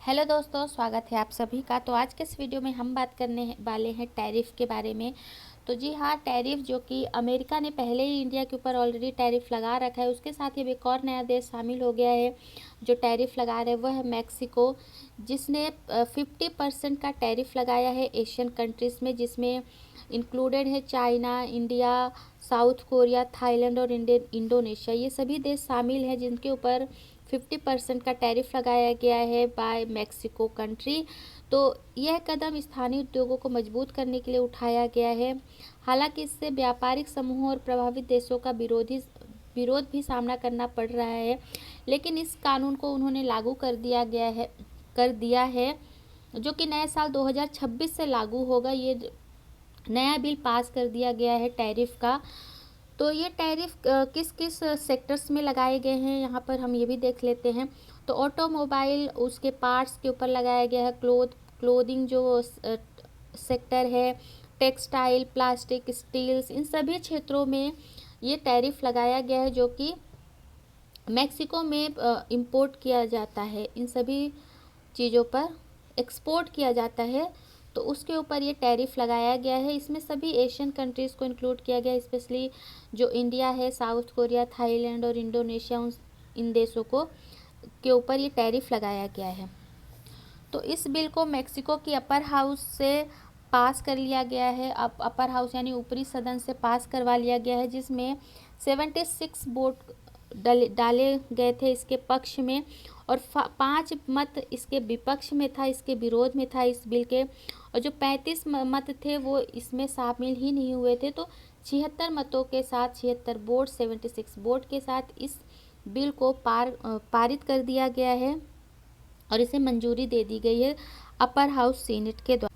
Hello दोस्तों, स्वागत है आप सभी का। तो आज के इस वीडियो में हम बात करने वाले हैं टैरिफ के बारे में। तो जी हाँ, टैरिफ जो कि अमेरिका ने पहले ही इंडिया के ऊपर ऑलरेडी टैरिफ लगा रखा है, उसके साथ ही अब एक और नया देश शामिल हो गया है जो टैरिफ लगा रहा है, वो है मैक्सिको, जिसने 50% का टैरिफ लगाया है एशियन कंट्रीज़ में, जिसमें इंक्लूडेड है China, India, south Korea, Thailand और इंडोनेशिया। ये सभी देश शामिल हैं जिनके ऊपर 50% का टैरिफ लगाया गया है बाय मैक्सिको कंट्री। तो यह कदम स्थानीय उद्योगों को मजबूत करने के लिए उठाया गया है। हालांकि इससे व्यापारिक समूहों और प्रभावित देशों का विरोध भी सामना करना पड़ रहा है, लेकिन इस कानून को उन्होंने लागू कर दिया है जो कि नए साल 2026 से लागू होगा। ये नया बिल पास कर दिया गया है टैरिफ का। तो ये टैरिफ किस किस सेक्टर्स में लगाए गए हैं, यहाँ पर हम ये भी देख लेते हैं। तो ऑटोमोबाइल, उसके पार्ट्स के ऊपर लगाया गया है। क्लोथिंग जो सेक्टर है, टेक्सटाइल, प्लास्टिक, स्टील्स, इन सभी क्षेत्रों में ये टैरिफ लगाया गया है जो कि मैक्सिको में इंपोर्ट किया जाता है। इन सभी चीज़ों पर एक्सपोर्ट किया जाता है, तो उसके ऊपर ये टैरिफ लगाया गया है। इसमें सभी एशियन कंट्रीज़ को इंक्लूड किया गया है, स्पेशली जो इंडिया है, साउथ कोरिया, थाईलैंड और इंडोनेशिया, इन देशों को के ऊपर ये टैरिफ लगाया गया है। तो इस बिल को मैक्सिको की अपर हाउस से पास कर लिया गया है। अब अपर हाउस यानी ऊपरी सदन से पास करवा लिया गया है, जिसमें 76 वोट डाले गए थे इसके पक्ष में और 5 मत इसके विपक्ष में था, इसके विरोध में था इस बिल के। और जो 35 मत थे वो इसमें शामिल ही नहीं हुए थे। तो 76 मतों के साथ, 76 वोट, 76 वोट के साथ इस बिल को पारित कर दिया गया है और इसे मंजूरी दे दी गई है अपर हाउस सीनेट के द्वारा।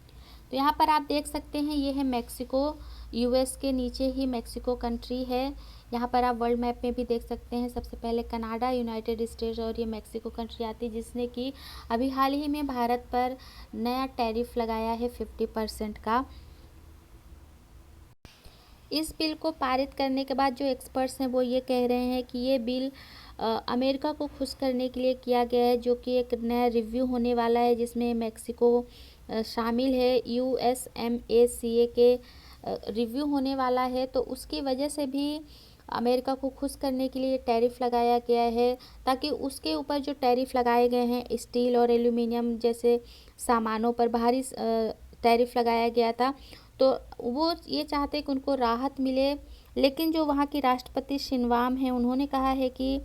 तो यहाँ पर आप देख सकते हैं, ये है मैक्सिको। यूएस के नीचे ही मैक्सिको कंट्री है। यहाँ पर आप वर्ल्ड मैप में भी देख सकते हैं, सबसे पहले कनाडा, यूनाइटेड स्टेट्स और ये मैक्सिको कंट्री आती है, जिसने कि अभी हाल ही में भारत पर नया टैरिफ लगाया है 50% का। इस बिल को पारित करने के बाद जो एक्सपर्ट्स हैं वो ये कह रहे हैं कि ये बिल अमेरिका को खुश करने के लिए किया गया है, जो कि एक नया रिव्यू होने वाला है जिसमें मैक्सिको शामिल है। USMCA के रिव्यू होने वाला है, तो उसकी वजह से भी अमेरिका को खुश करने के लिए टैरिफ लगाया गया है, ताकि उसके ऊपर जो टैरिफ लगाए गए हैं स्टील और एल्यूमिनियम जैसे सामानों पर भारी टैरिफ लगाया गया था, तो वो ये चाहते हैं कि उनको राहत मिले। लेकिन जो वहाँ की राष्ट्रपति शिनवाम हैं, उन्होंने कहा है कि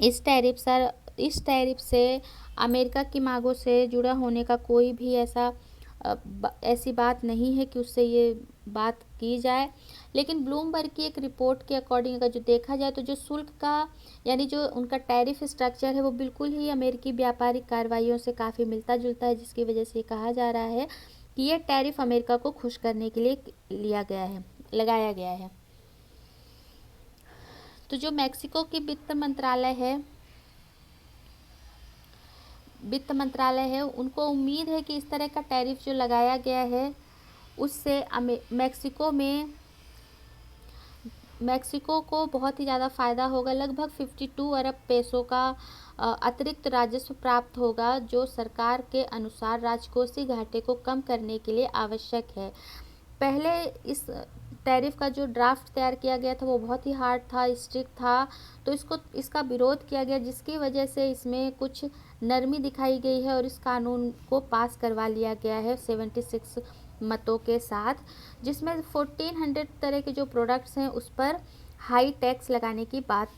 इस टैरिफ से अमेरिका की मांगों से जुड़ा होने का कोई भी ऐसी बात नहीं है कि उससे ये बात की जाए। लेकिन ब्लूमबर्ग की एक रिपोर्ट के अकॉर्डिंग अगर जो देखा जाए, तो जो शुल्क का यानी जो उनका टैरिफ स्ट्रक्चर है वो बिल्कुल ही अमेरिकी व्यापारिक कार्रवाइयों से काफ़ी मिलता जुलता है, जिसकी वजह से कहा जा रहा है कि ये टैरिफ अमेरिका को खुश करने के लिए लगाया गया है। तो जो मैक्सिको की वित्त मंत्रालय है, उनको उम्मीद है कि इस तरह का टैरिफ जो लगाया गया है उससे मैक्सिको को बहुत ही ज़्यादा फ़ायदा होगा। लगभग 52 अरब पेसों का अतिरिक्त राजस्व प्राप्त होगा, जो सरकार के अनुसार राजकोषीय घाटे को कम करने के लिए आवश्यक है। पहले इस टैरिफ का जो ड्राफ्ट तैयार किया गया था वो बहुत ही हार्ड था, स्ट्रिक्ट था, तो इसका विरोध किया गया, जिसकी वजह से इसमें कुछ नरमी दिखाई गई है और इस कानून को पास करवा लिया गया है 76 मतों के साथ, जिसमें 1400 तरह के जो प्रोडक्ट्स हैं उस पर हाई टैक्स लगाने की बात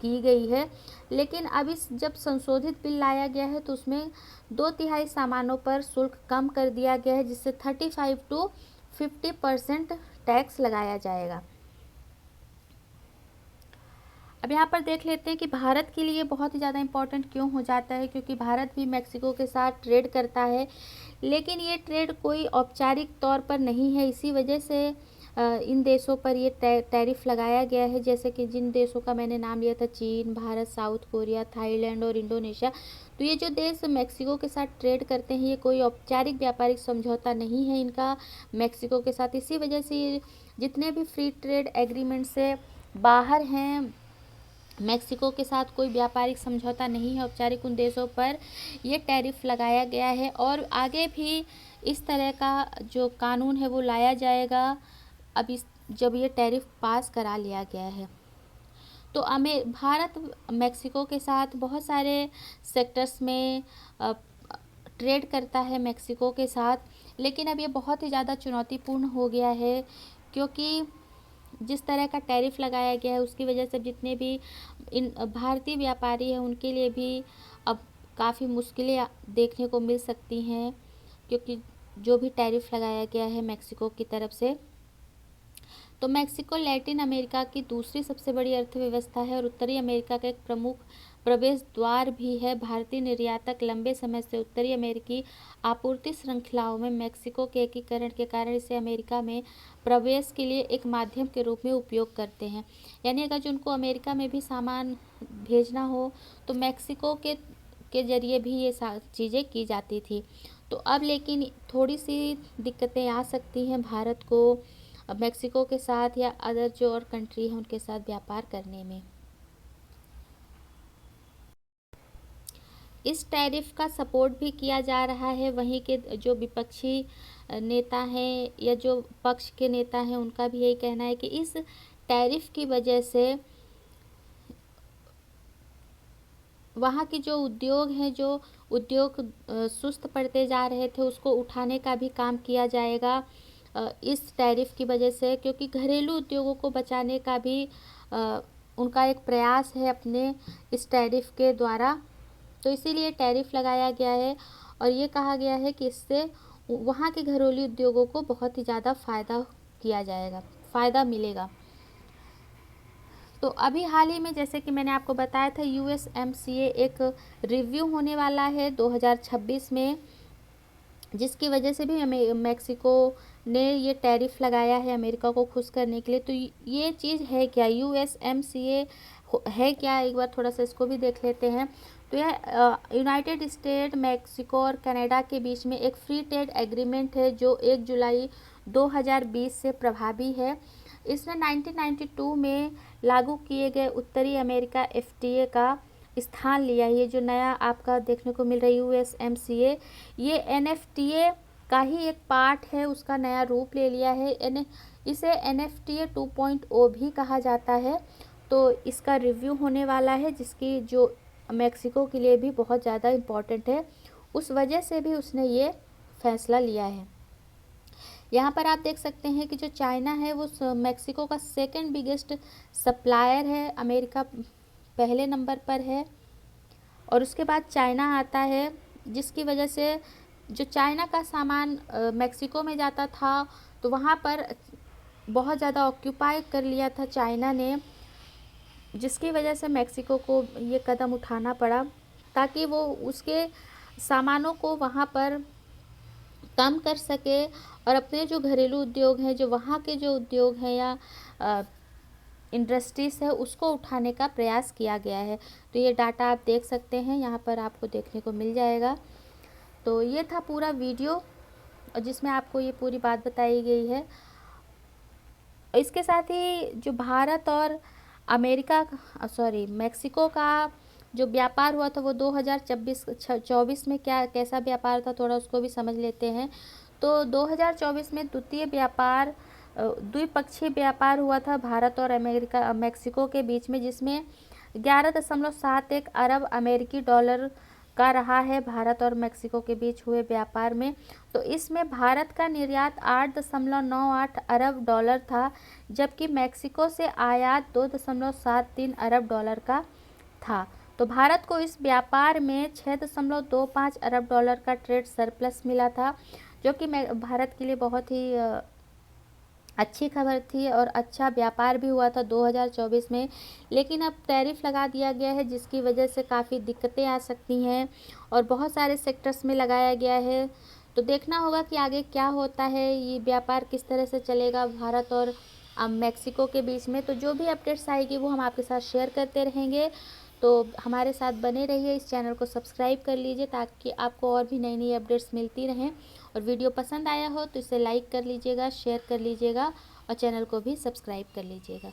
की गई है। लेकिन अब जब संशोधित बिल लाया गया है तो उसमें 2/3 सामानों पर शुल्क कम कर दिया गया है, जिससे 35 to 50% टैक्स लगाया जाएगा। अब यहाँ पर देख लेते हैं कि भारत के लिए बहुत ही ज़्यादा इम्पोर्टेंट क्यों हो जाता है, क्योंकि भारत भी मैक्सिको के साथ ट्रेड करता है, लेकिन ये ट्रेड कोई औपचारिक तौर पर नहीं है। इसी वजह से इन देशों पर ये टैरिफ लगाया गया है, जैसे कि जिन देशों का मैंने नाम लिया था, चीन, भारत, साउथ कोरिया, थाईलैंड और इंडोनेशिया। तो ये जो देश मैक्सिको के साथ ट्रेड करते हैं, ये कोई औपचारिक व्यापारिक समझौता नहीं है इनका मैक्सिको के साथ। इसी वजह से ये जितने भी फ्री ट्रेड एग्रीमेंट से बाहर हैं मेक्सिको के साथ कोई व्यापारिक समझौता नहीं है, औपचारिक उन देशों पर ये टैरिफ लगाया गया है और आगे भी इस तरह का जो कानून है वो लाया जाएगा। अब इस जब ये टैरिफ पास करा लिया गया है तो भारत मेक्सिको के साथ बहुत सारे सेक्टर्स में ट्रेड करता है मेक्सिको के साथ, लेकिन अब ये बहुत ही ज़्यादा चुनौतीपूर्ण हो गया है क्योंकि जिस तरह का टैरिफ लगाया गया है उसकी वजह से जितने भी इन भारतीय व्यापारी हैं उनके लिए भी अब काफ़ी मुश्किलें देखने को मिल सकती हैं, क्योंकि जो भी टैरिफ लगाया गया है मेक्सिको की तरफ से। तो मेक्सिको लैटिन अमेरिका की दूसरी सबसे बड़ी अर्थव्यवस्था है और उत्तरी अमेरिका का एक प्रमुख प्रवेश द्वार भी है। भारतीय निर्यातक लंबे समय से उत्तरी अमेरिकी आपूर्ति श्रृंखलाओं में मेक्सिको के एकीकरण के कारण इसे अमेरिका में प्रवेश के लिए एक माध्यम के रूप में उपयोग करते हैं। यानी अगर जो उनको अमेरिका में भी सामान भेजना हो तो मेक्सिको के जरिए भी ये चीज़ें की जाती थी। तो अब लेकिन थोड़ी सी दिक्कतें आ सकती हैं भारत को मेक्सिको के साथ या अदर जो और कंट्री हैं उनके साथ व्यापार करने में। इस टैरिफ का सपोर्ट भी किया जा रहा है, वहीं के जो विपक्षी नेता हैं या जो पक्ष के नेता हैं उनका भी यही कहना है कि इस टैरिफ की वजह से वहाँ के जो उद्योग हैं, जो उद्योग सुस्त पड़ते जा रहे थे उसको उठाने का भी काम किया जाएगा इस टैरिफ की वजह से, क्योंकि घरेलू उद्योगों को बचाने का भी उनका एक प्रयास है अपने इस टैरिफ के द्वारा। तो इसीलिए टैरिफ लगाया गया है और ये कहा गया है कि इससे वहाँ के घरेलू उद्योगों को बहुत ही ज़्यादा फ़ायदा मिलेगा। तो अभी हाल ही में जैसे कि मैंने आपको बताया था USMCA एक रिव्यू होने वाला है 2026 में, जिसकी वजह से भी मेक्सिको ने ये टैरिफ लगाया है अमेरिका को खुश करने के लिए। तो ये चीज़ है क्या, USMCA है क्या, एक बार थोड़ा सा इसको भी देख लेते हैं। तो यह यूनाइटेड स्टेट, मेक्सिको और कनाडा के बीच में एक फ्री ट्रेड एग्रीमेंट है जो 1 जुलाई 2020 से प्रभावी है। इसने 1992 में लागू किए गए उत्तरी अमेरिका FTA का स्थान लिया। ये जो नया आपका देखने को मिल रही USMCA, ये NFTA का ही एक पार्ट है, उसका नया रूप ले लिया है। इसे NFTA 2.0 भी कहा जाता है। तो इसका रिव्यू होने वाला है, जिसकी जो मेक्सिको के लिए भी बहुत ज़्यादा इम्पॉर्टेंट है, उस वजह से भी उसने ये फैसला लिया है। यहाँ पर आप देख सकते हैं कि जो चाइना है वो मेक्सिको का सेकंड बिगेस्ट सप्लायर है, अमेरिका पहले नंबर पर है और उसके बाद चाइना आता है, जिसकी वजह से जो चाइना का सामान मेक्सिको में जाता था तो वहाँ पर बहुत ज़्यादा ऑक्यूपाई कर लिया था चाइना ने, जिसकी वजह से मेक्सिको को ये कदम उठाना पड़ा ताकि वो उसके सामानों को वहाँ पर कम कर सके और अपने जो घरेलू उद्योग हैं, जो वहाँ के जो उद्योग हैं या इंडस्ट्रीज़ है उसको उठाने का प्रयास किया गया है। तो ये डाटा आप देख सकते हैं, यहाँ पर आपको देखने को मिल जाएगा। तो ये था पूरा वीडियो और जिसमें आपको ये पूरी बात बताई गई है। इसके साथ ही जो भारत और मेक्सिको का जो व्यापार हुआ था वो 2024 में कैसा व्यापार था, थोड़ा उसको भी समझ लेते हैं। तो 2024 में द्विपक्षीय व्यापार हुआ था भारत और मेक्सिको के बीच में, जिसमें 11.71 अरब अमेरिकी डॉलर का रहा है भारत और मेक्सिको के बीच हुए व्यापार में। तो इसमें भारत का निर्यात 8.98 अरब डॉलर था, जबकि मेक्सिको से आयात 2.73 अरब डॉलर का था। तो भारत को इस व्यापार में 6.25 अरब डॉलर का ट्रेड सरप्लस मिला था, जो कि भारत के लिए बहुत ही अच्छी खबर थी और अच्छा व्यापार भी हुआ था 2024 में। लेकिन अब टैरिफ लगा दिया गया है, जिसकी वजह से काफ़ी दिक्कतें आ सकती हैं और बहुत सारे सेक्टर्स में लगाया गया है। तो देखना होगा कि आगे क्या होता है, ये व्यापार किस तरह से चलेगा भारत और मेक्सिको के बीच में। तो जो भी अपडेट्स आएगी वो हम आपके साथ शेयर करते रहेंगे। तो हमारे साथ बने रहिए, इस चैनल को सब्सक्राइब कर लीजिए ताकि आपको और भी नई नई अपडेट्स मिलती रहें। और वीडियो पसंद आया हो तो इसे लाइक कर लीजिएगा, शेयर कर लीजिएगा और चैनल को भी सब्सक्राइब कर लीजिएगा।